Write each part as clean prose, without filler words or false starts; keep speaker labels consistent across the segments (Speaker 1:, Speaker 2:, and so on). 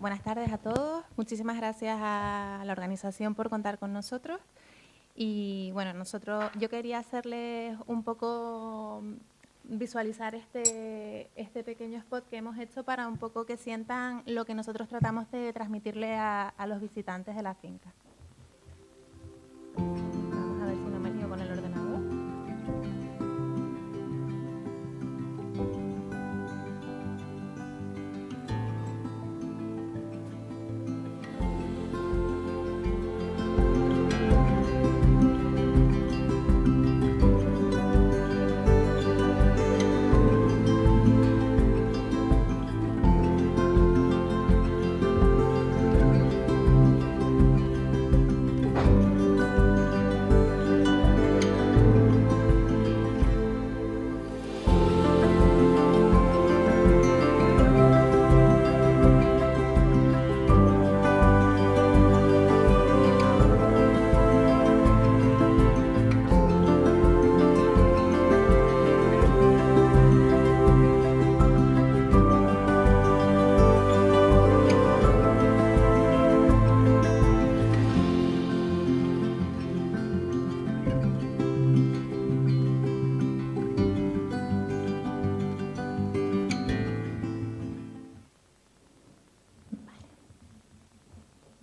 Speaker 1: Buenas tardes a todos. Muchísimas gracias a la organización por contar con nosotros. Y bueno, yo quería hacerles un poco visualizar este pequeño spot que hemos hecho para un poco que sientan lo que nosotros tratamos de transmitirle a los visitantes de la finca. Vamos a ver si no me lío con el ordenador.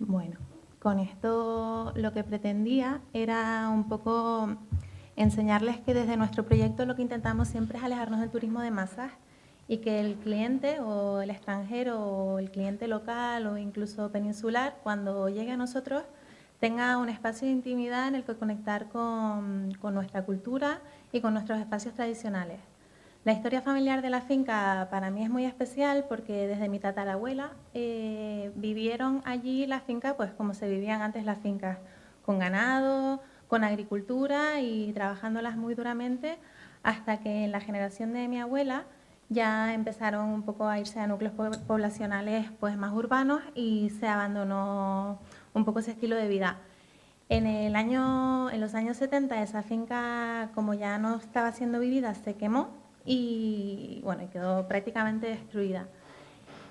Speaker 1: Bueno, con esto lo que pretendía era un poco enseñarles que desde nuestro proyecto lo que intentamos siempre es alejarnos del turismo de masas y que el cliente o el extranjero o el cliente local o incluso peninsular, cuando llegue a nosotros, tenga un espacio de intimidad en el que conectar con nuestra cultura y con nuestros espacios tradicionales. La historia familiar de la finca para mí es muy especial porque desde mi tatarabuela vivieron allí la finca pues como se vivían antes las fincas, con ganado, con agricultura y trabajándolas muy duramente hasta que en la generación de mi abuela ya empezaron un poco a irse a núcleos poblacionales pues más urbanos y se abandonó un poco ese estilo de vida. En los años 70 esa finca, como ya no estaba siendo vivida, se quemó y bueno, quedó prácticamente destruida.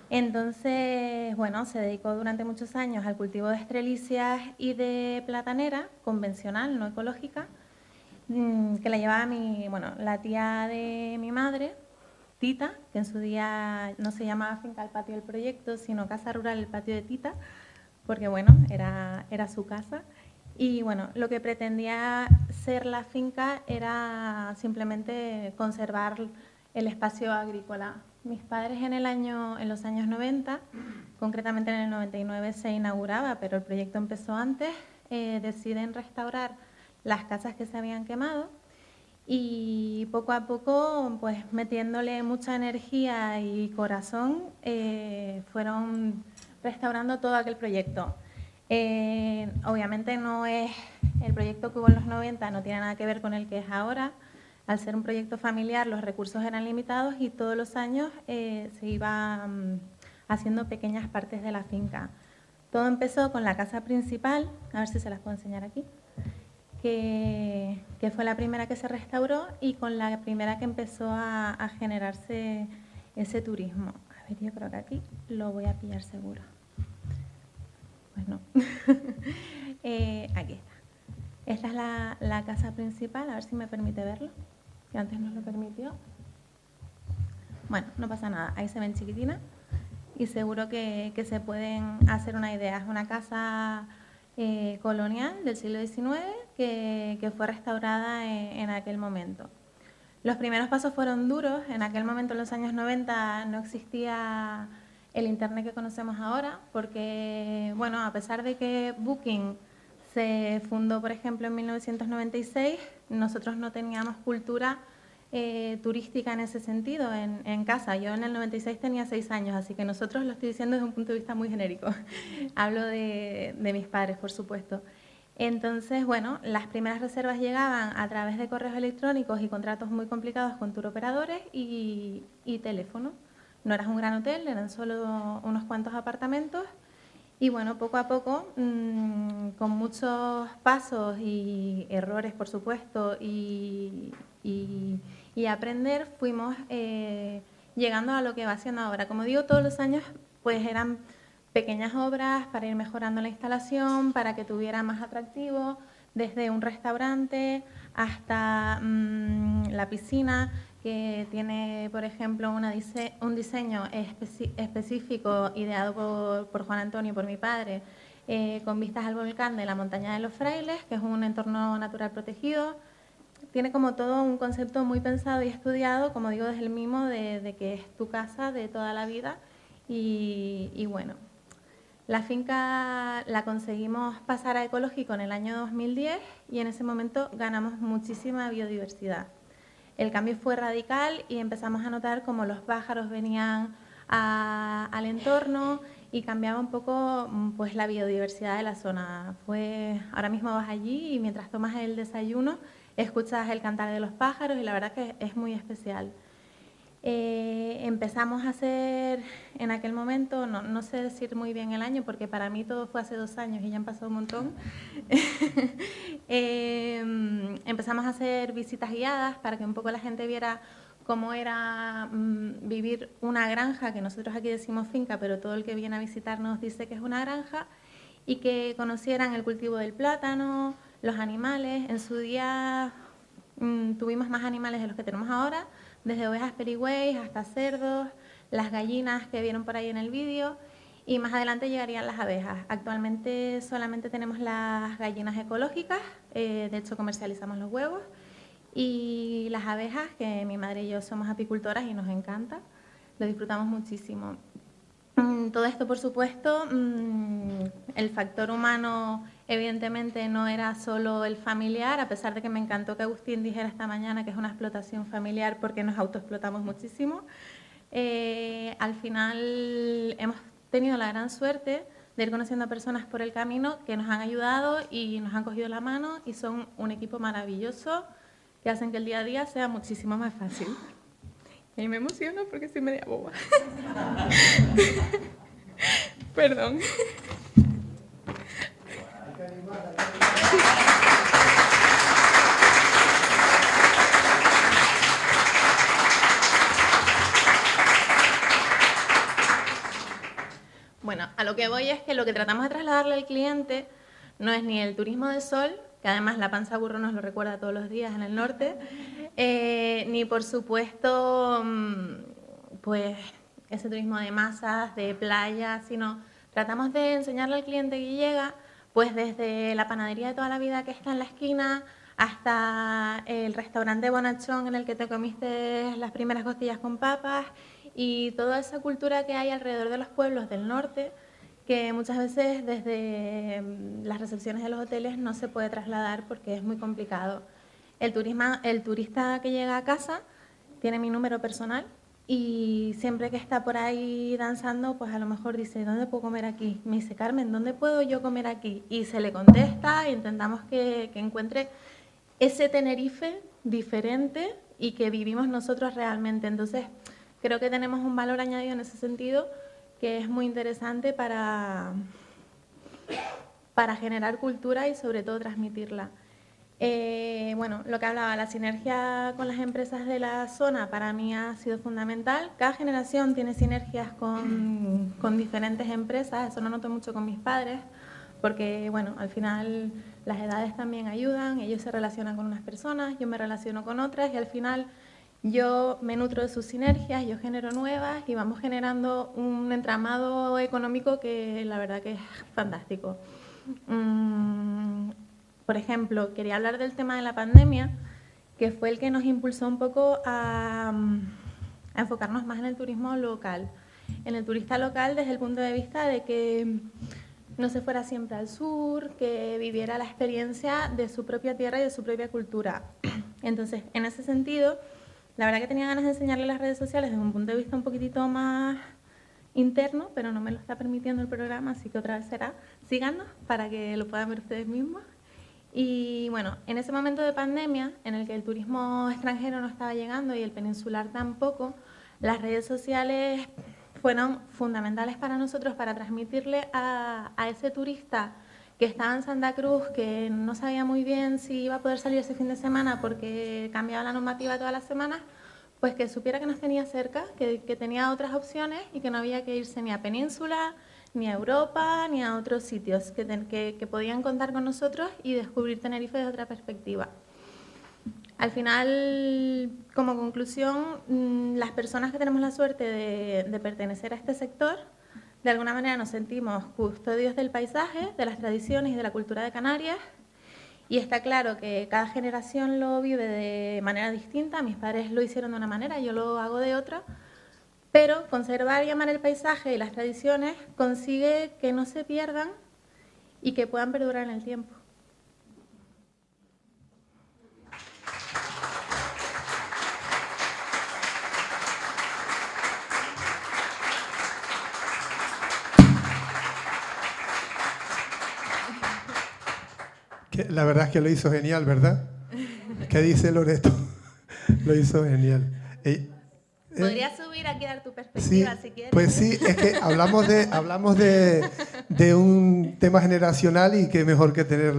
Speaker 1: Entonces, bueno, se dedicó durante muchos años al cultivo de estrelicias y de platanera, convencional, no ecológica, que la llevaba la tía de mi madre, Tita, que en su día no se llamaba Finca El Patio del Proyecto, sino Casa Rural El Patio de Tita, porque bueno, era su casa. Y bueno, lo que pretendía ser la finca era simplemente conservar el espacio agrícola. Mis padres en los años 90, concretamente en el 99 se inauguraba, pero el proyecto empezó antes, deciden restaurar las casas que se habían quemado y poco a poco, pues metiéndole mucha energía y corazón, fueron restaurando todo aquel proyecto. Obviamente no es el proyecto que hubo en los 90, no tiene nada que ver con el que es ahora. Al ser un proyecto familiar, los recursos eran limitados y todos los años se iban haciendo pequeñas partes de la finca. Todo empezó con la casa principal, a ver si se las puedo enseñar aquí, que fue la primera que se restauró y con la primera que empezó a generarse ese turismo. A ver, yo creo que aquí lo voy a pillar seguro. Bueno, aquí está. Esta es la casa principal, a ver si me permite verlo, que antes no lo permitió. Bueno, no pasa nada, ahí se ven chiquitinas y seguro que se pueden hacer una idea. Es una casa colonial del siglo XIX que fue restaurada en aquel momento. Los primeros pasos fueron duros. En aquel momento, en los años 90, no existía el Internet que conocemos ahora, porque, bueno, a pesar de que Booking se fundó, por ejemplo, en 1996, nosotros no teníamos cultura turística en ese sentido en casa. Yo en el 96 tenía 6 años, así que nosotros lo estoy diciendo desde un punto de vista muy genérico. Hablo de mis padres, por supuesto. Entonces, bueno, las primeras reservas llegaban a través de correos electrónicos y contratos muy complicados con turoperadores y teléfono. No era un gran hotel, eran solo unos cuantos apartamentos. Y bueno, poco a poco, con muchos pasos y errores, por supuesto, y aprender, fuimos llegando a lo que va siendo ahora. Como digo, todos los años pues eran pequeñas obras para ir mejorando la instalación, para que tuviera más atractivo, desde un restaurante hasta la piscina, que tiene, por ejemplo, un diseño específico ideado por Juan Antonio, por mi padre, con vistas al volcán de la Montaña de los Frailes, que es un entorno natural protegido. Tiene como todo un concepto muy pensado y estudiado, como digo, desde el mimo de que es tu casa de toda la vida. Y bueno, la finca la conseguimos pasar a ecológico en el año 2010 y en ese momento ganamos muchísima biodiversidad. El cambio fue radical y empezamos a notar cómo los pájaros venían al entorno y cambiaba un poco pues, la biodiversidad de la zona. Ahora mismo vas allí y mientras tomas el desayuno escuchas el cantar de los pájaros y la verdad que es muy especial. Empezamos a hacer en aquel momento, no sé decir muy bien el año porque para mí todo fue hace 2 años y ya han pasado un montón. Empezamos a hacer visitas guiadas para que un poco la gente viera cómo era vivir una granja, que nosotros aquí decimos finca, pero todo el que viene a visitarnos dice que es una granja, y que conocieran el cultivo del plátano, los animales. En su día tuvimos más animales de los que tenemos ahora, desde ovejas perigüeys hasta cerdos, las gallinas que vieron por ahí en el vídeo, y más adelante llegarían las abejas. Actualmente solamente tenemos las gallinas ecológicas, de hecho comercializamos los huevos, y las abejas, que mi madre y yo somos apicultoras y nos encanta, lo disfrutamos muchísimo. Todo esto, por supuesto, el factor humano evidentemente no era solo el familiar, a pesar de que me encantó que Agustín dijera esta mañana que es una explotación familiar porque nos autoexplotamos muchísimo. Al final hemos tenido la gran suerte de ir conociendo a personas por el camino que nos han ayudado y nos han cogido la mano y son un equipo maravilloso que hacen que el día a día sea muchísimo más fácil. Y me emociono porque soy media boba. Perdón. Bueno, a lo que voy es que lo que tratamos de trasladarle al cliente no es ni el turismo de sol, que además la panza burro nos lo recuerda todos los días en el norte, ni por supuesto pues ese turismo de masas, de playa, sino tratamos de enseñarle al cliente que llega pues desde la panadería de toda la vida que está en la esquina hasta el restaurante Bonachón en el que te comiste las primeras costillas con papas y toda esa cultura que hay alrededor de los pueblos del norte que muchas veces desde las recepciones de los hoteles no se puede trasladar porque es muy complicado. El turista que llega a casa tiene mi número personal y siempre que está por ahí danzando, pues a lo mejor dice, ¿dónde puedo comer aquí? Me dice, Carmen, ¿dónde puedo yo comer aquí? Y se le contesta e intentamos que encuentre ese Tenerife diferente y que vivimos nosotros realmente. Entonces, creo que tenemos un valor añadido en ese sentido que es muy interesante para generar cultura y sobre todo transmitirla. Bueno, lo que hablaba, la sinergia con las empresas de la zona para mí ha sido fundamental. Cada generación tiene sinergias con diferentes empresas, eso lo noto mucho con mis padres, porque bueno, al final las edades también ayudan, ellos se relacionan con unas personas, yo me relaciono con otras y al final yo me nutro de sus sinergias, yo genero nuevas y vamos generando un entramado económico que la verdad que es fantástico. Por ejemplo, quería hablar del tema de la pandemia, que fue el que nos impulsó un poco a enfocarnos más en el turismo local, en el turista local desde el punto de vista de que no se fuera siempre al sur, que viviera la experiencia de su propia tierra y de su propia cultura. Entonces, en ese sentido, la verdad que tenía ganas de enseñarle las redes sociales desde un punto de vista un poquitito más interno, pero no me lo está permitiendo el programa, así que otra vez será. Síganos para que lo puedan ver ustedes mismos. Y bueno, en ese momento de pandemia, en el que el turismo extranjero no estaba llegando y el peninsular tampoco, las redes sociales fueron fundamentales para nosotros para transmitirle a ese turista que estaba en Santa Cruz, que no sabía muy bien si iba a poder salir ese fin de semana porque cambiaba la normativa todas las semanas, pues que supiera que nos tenía cerca, que tenía otras opciones y que no había que irse ni a Península, ni a Europa, ni a otros sitios, que podían contar con nosotros y descubrir Tenerife desde otra perspectiva. Al final, como conclusión, las personas que tenemos la suerte de pertenecer a este sector, de alguna manera nos sentimos custodios del paisaje, de las tradiciones y de la cultura de Canarias, y está claro que cada generación lo vive de manera distinta. Mis padres lo hicieron de una manera, yo lo hago de otra, pero conservar y amar el paisaje y las tradiciones consigue que no se pierdan y que puedan perdurar en el tiempo.
Speaker 2: La verdad es que lo hizo genial, ¿verdad? ¿Qué dice Loreto? Lo hizo genial.
Speaker 1: Podría subir aquí a dar tu perspectiva,
Speaker 2: sí,
Speaker 1: si quieres.
Speaker 2: Pues sí, es que hablamos de un tema generacional y qué mejor que tener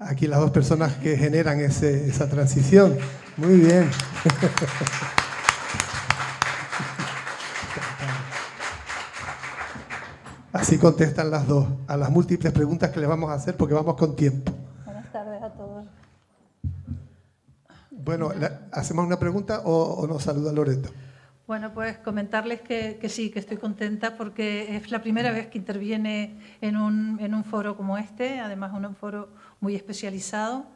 Speaker 2: aquí las dos personas que generan esa transición. Muy bien. Así contestan las dos a las múltiples preguntas que les vamos a hacer porque vamos con tiempo.
Speaker 3: Buenas tardes a todos.
Speaker 2: Bueno, ¿hacemos una pregunta o nos saluda Loreto?
Speaker 3: Bueno, pues comentarles que sí, que estoy contenta porque es la primera vez que interviene en un foro como este, además un foro muy especializado.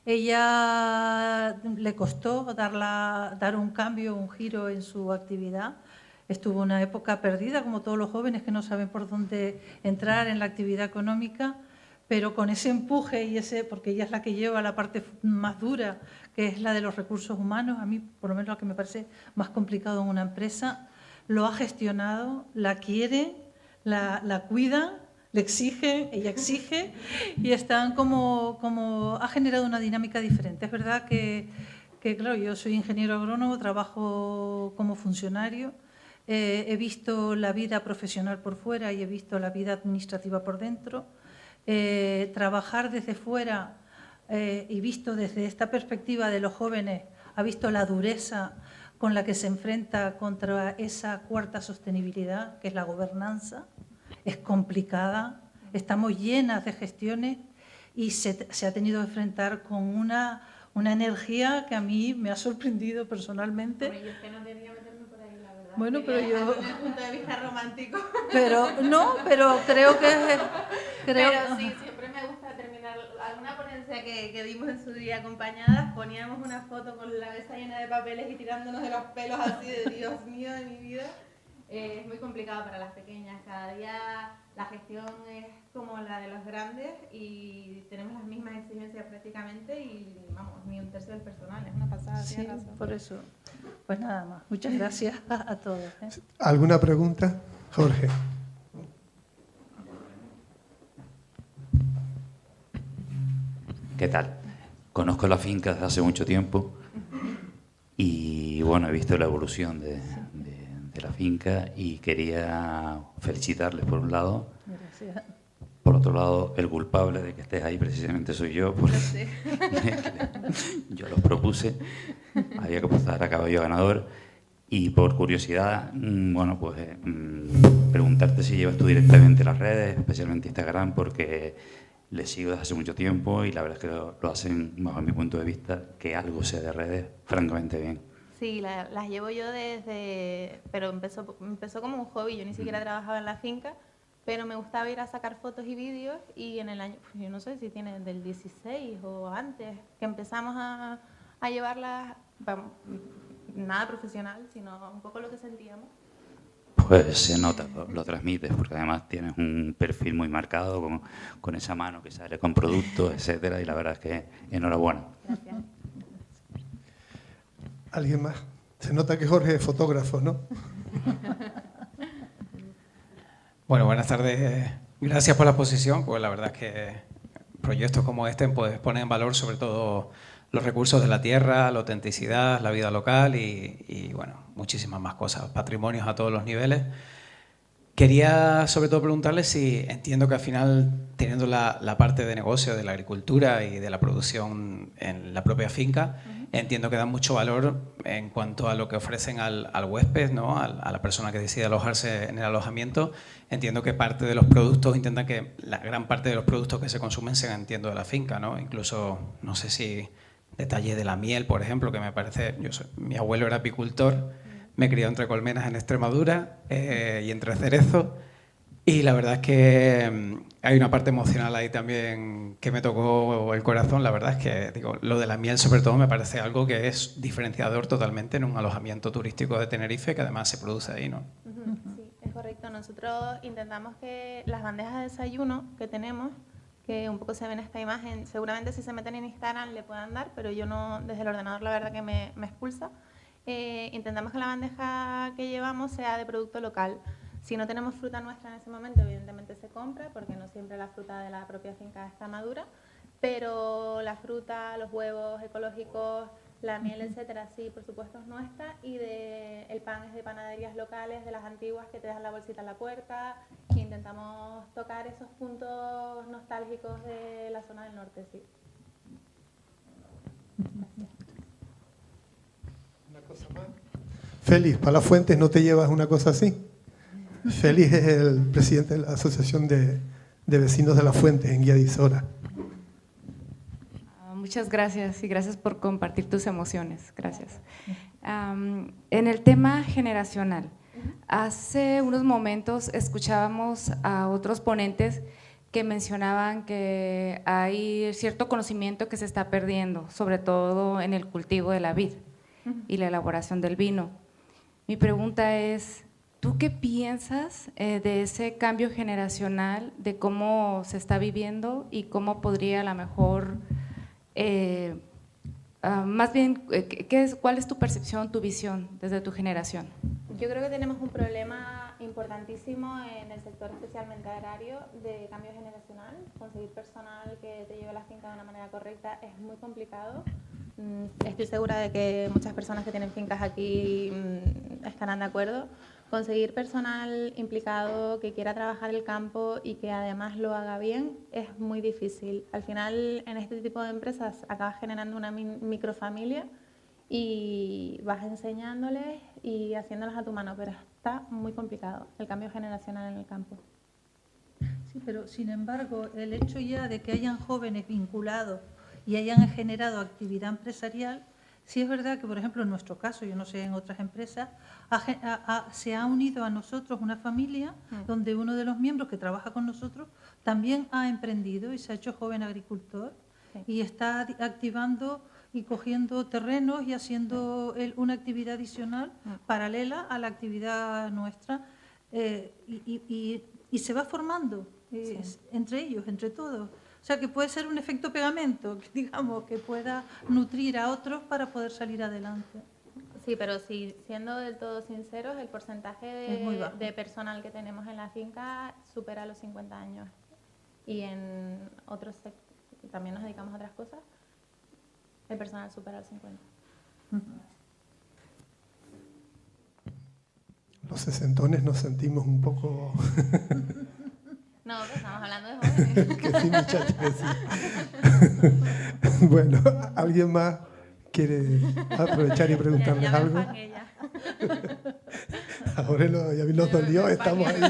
Speaker 3: Ella le costó dar un cambio, un giro en su actividad. Estuvo una época perdida, como todos los jóvenes que no saben por dónde entrar en la actividad económica, pero con ese empuje y porque ella es la que lleva la parte más dura, que es la de los recursos humanos, a mí por lo menos lo que me parece más complicado en una empresa, lo ha gestionado, la quiere, la cuida, le exige, ella exige, y están como ha generado una dinámica diferente. Es verdad que claro, yo soy ingeniero agrónomo, trabajo como funcionario, he visto la vida profesional por fuera y he visto la vida administrativa por dentro. Trabajar desde fuera y visto desde esta perspectiva de los jóvenes, ha visto la dureza con la que se enfrenta contra esa cuarta sostenibilidad, que es la gobernanza. Es complicada, estamos llenas de gestiones y se ha tenido que enfrentar con una energía que a mí me ha sorprendido personalmente.
Speaker 1: Bueno, yo es que no quería meterme por ahí, la verdad.
Speaker 3: Bueno, pero yo...
Speaker 1: Desde el punto de vista romántico.
Speaker 3: Pero creo que...
Speaker 1: Pero sí, siempre me gusta terminar alguna ponencia que dimos en su día acompañadas, poníamos una foto con la mesa llena de papeles y tirándonos de los pelos así de Dios mío de mi vida. Es muy complicado para las pequeñas, cada día la gestión es como la de los grandes y tenemos las mismas exigencias prácticamente y vamos, ni un tercio del personal, es una pasada.
Speaker 3: Sí, por eso. Pues nada más, muchas gracias a todos.
Speaker 2: ¿Alguna pregunta? Jorge.
Speaker 4: ¿Qué tal? Conozco la finca desde hace mucho tiempo y bueno, he visto la evolución de la finca y quería felicitarles por un lado.
Speaker 3: Gracias.
Speaker 4: Por otro lado, el culpable de que estés ahí precisamente soy yo, porque yo los propuse, había que apostar a caballo ganador y por curiosidad, bueno, pues preguntarte si llevas tú directamente las redes, especialmente Instagram, porque les sigo desde hace mucho tiempo y la verdad es que lo hacen, bajo mi punto de vista, que algo sea de redes, francamente bien.
Speaker 1: Sí, las llevo yo pero empezó como un hobby, yo ni siquiera trabajaba en la finca, pero me gustaba ir a sacar fotos y vídeos y en el año, yo no sé si tiene del 16 o antes, que empezamos a llevarlas, nada profesional, sino un poco lo que sentíamos.
Speaker 4: Pues se nota, lo transmites, porque además tienes un perfil muy marcado, con esa mano que sale con productos, etcétera, y la verdad es que enhorabuena.
Speaker 1: Gracias.
Speaker 2: ¿Alguien más? Se nota que Jorge es fotógrafo, ¿no?
Speaker 5: Bueno, buenas tardes. Gracias por la exposición, pues la verdad es que proyectos como este pues, ponen en valor sobre todo los recursos de la tierra, la autenticidad, la vida local y bueno, muchísimas más cosas, patrimonios a todos los niveles. Quería sobre todo preguntarle si entiendo que al final, teniendo la parte de negocio de la agricultura y de la producción en la propia finca, entiendo que dan mucho valor en cuanto a lo que ofrecen al huésped, ¿no? A la persona que decide alojarse en el alojamiento. Entiendo que parte de los productos, intentan que la gran parte de los productos que se consumen sean, entiendo, de la finca, ¿no? Incluso, no sé si detalle de la miel, por ejemplo, que me parece... mi abuelo era apicultor, me he criado entre colmenas en Extremadura y entre cerezos. Y la verdad es que hay una parte emocional ahí también que me tocó el corazón. La verdad es que digo, lo de la miel sobre todo me parece algo que es diferenciador totalmente en un alojamiento turístico de Tenerife, que además se produce ahí, ¿no?
Speaker 1: Sí, es correcto. Nosotros intentamos que las bandejas de desayuno que tenemos, que un poco se ve en esta imagen, seguramente si se meten en Instagram le puedan dar, pero yo no, desde el ordenador la verdad que me expulsa. Intentamos que la bandeja que llevamos sea de producto local. Si no tenemos fruta nuestra en ese momento, evidentemente se compra, porque no siempre la fruta de la propia finca está madura, pero la fruta, los huevos ecológicos, la miel, etcétera, sí, por supuesto es nuestra, y el pan es de panaderías locales, de las antiguas que te dejan la bolsita en la puerta, e intentamos tocar esos puntos nostálgicos de la zona del norte, sí.
Speaker 2: Una cosa más. Félix, para las Fuentes, ¿no te llevas una cosa así? Félix es el presidente de la Asociación de Vecinos de las Fuentes en Guía de Isora.
Speaker 6: Muchas gracias y gracias por compartir tus emociones. Gracias. En el tema generacional, hace unos momentos escuchábamos a otros ponentes que mencionaban que hay cierto conocimiento que se está perdiendo, sobre todo en el cultivo de la vid y la elaboración del vino. Mi pregunta es, ¿tú qué piensas de ese cambio generacional, de cómo se está viviendo y cómo podría a lo mejor, más bien, cuál es tu percepción, tu visión desde tu generación?
Speaker 1: Yo creo que tenemos un problema importantísimo en el sector especialmente agrario de cambio generacional. Conseguir personal que te lleve a la finca de una manera correcta es muy complicado. Estoy segura de que muchas personas que tienen fincas aquí estarán de acuerdo. Conseguir personal implicado que quiera trabajar el campo y que además lo haga bien es muy difícil. Al final, en este tipo de empresas acabas generando una microfamilia y vas enseñándoles y haciéndolas a tu mano, pero está muy complicado el cambio generacional en el campo.
Speaker 3: Sí, pero sin embargo, el hecho ya de que hayan jóvenes vinculados y hayan generado actividad empresarial, sí es verdad que, por ejemplo, en nuestro caso, yo no sé en otras empresas, se ha unido a nosotros una familia donde uno de los miembros que trabaja con nosotros también ha emprendido y se ha hecho joven agricultor y está activando y cogiendo terrenos y haciendo una actividad adicional paralela a la actividad nuestra y se va formando entre ellos, entre todos. O sea, que puede ser un efecto pegamento, digamos, que pueda nutrir a otros para poder salir adelante.
Speaker 1: Sí, pero siendo del todo sinceros, el porcentaje de personal que tenemos en la finca supera los 50 años. Y en otros sectores, también nos dedicamos a otras cosas, el personal supera los 50.
Speaker 2: Los sesentones nos sentimos un poco...
Speaker 1: No, pero estamos hablando de jóvenes.
Speaker 2: Que sí, muchachos, que sí. Bueno, ¿alguien más quiere aprovechar y preguntarles
Speaker 1: Ya
Speaker 2: algo? Ahora ya nos dolió, estamos ahí.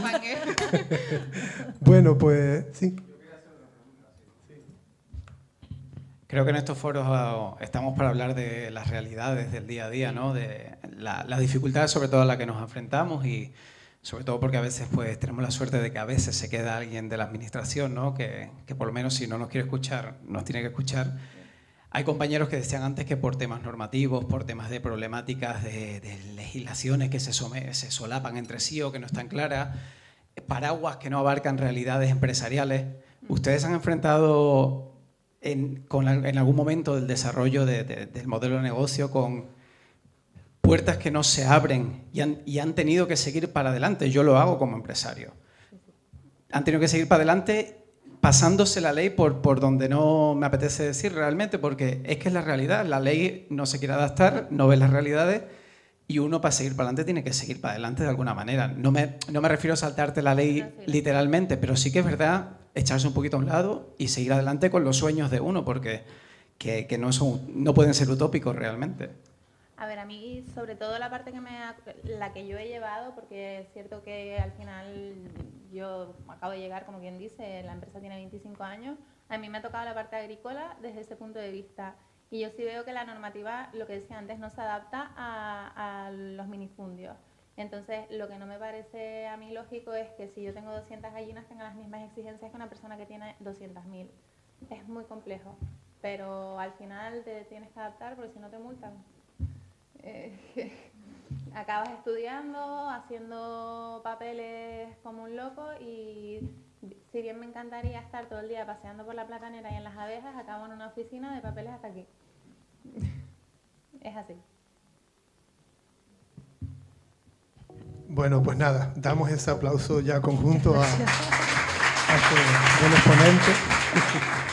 Speaker 2: Bueno, pues sí.
Speaker 5: Creo que en estos foros estamos para hablar de las realidades del día a día, ¿no? De las dificultades sobre todo a las que nos enfrentamos y sobre todo porque a veces pues tenemos la suerte de que a veces se queda alguien de la administración, ¿no? Que por lo menos si no nos quiere escuchar, nos tiene que escuchar. Hay compañeros que decían antes que por temas normativos, por temas de problemáticas de legislaciones que se solapan entre sí o que no están claras, paraguas que no abarcan realidades empresariales. ¿Ustedes han enfrentado en algún momento del desarrollo del modelo de negocio con puertas que no se abren y han tenido que seguir para adelante? Yo lo hago como empresario. Han tenido que seguir para adelante pasándose la ley por donde no me apetece decir realmente, porque es que es la realidad. La ley no se quiere adaptar, no ve las realidades y uno para seguir para adelante tiene que seguir para adelante de alguna manera. No me refiero a saltarte la ley literalmente, pero sí que es verdad echarse un poquito a un lado y seguir adelante con los sueños de uno, porque que no pueden ser utópicos realmente.
Speaker 1: A ver, a mí sobre todo la parte la que yo he llevado, porque es cierto que al final yo acabo de llegar, como quien dice, la empresa tiene 25 años, a mí me ha tocado la parte agrícola desde ese punto de vista. Y yo sí veo que la normativa, lo que decía antes, no se adapta a los minifundios. Entonces, lo que no me parece a mí lógico es que si yo tengo 200 gallinas, tenga las mismas exigencias que una persona que tiene 200.000. Es muy complejo, pero al final te tienes que adaptar porque si no te multan. Acabas estudiando, haciendo papeles como un loco y si bien me encantaría estar todo el día paseando por la platanera y en las abejas, acabo en una oficina de papeles hasta aquí. Es así.
Speaker 2: Bueno, pues nada, damos ese aplauso ya conjunto a este buen exponente.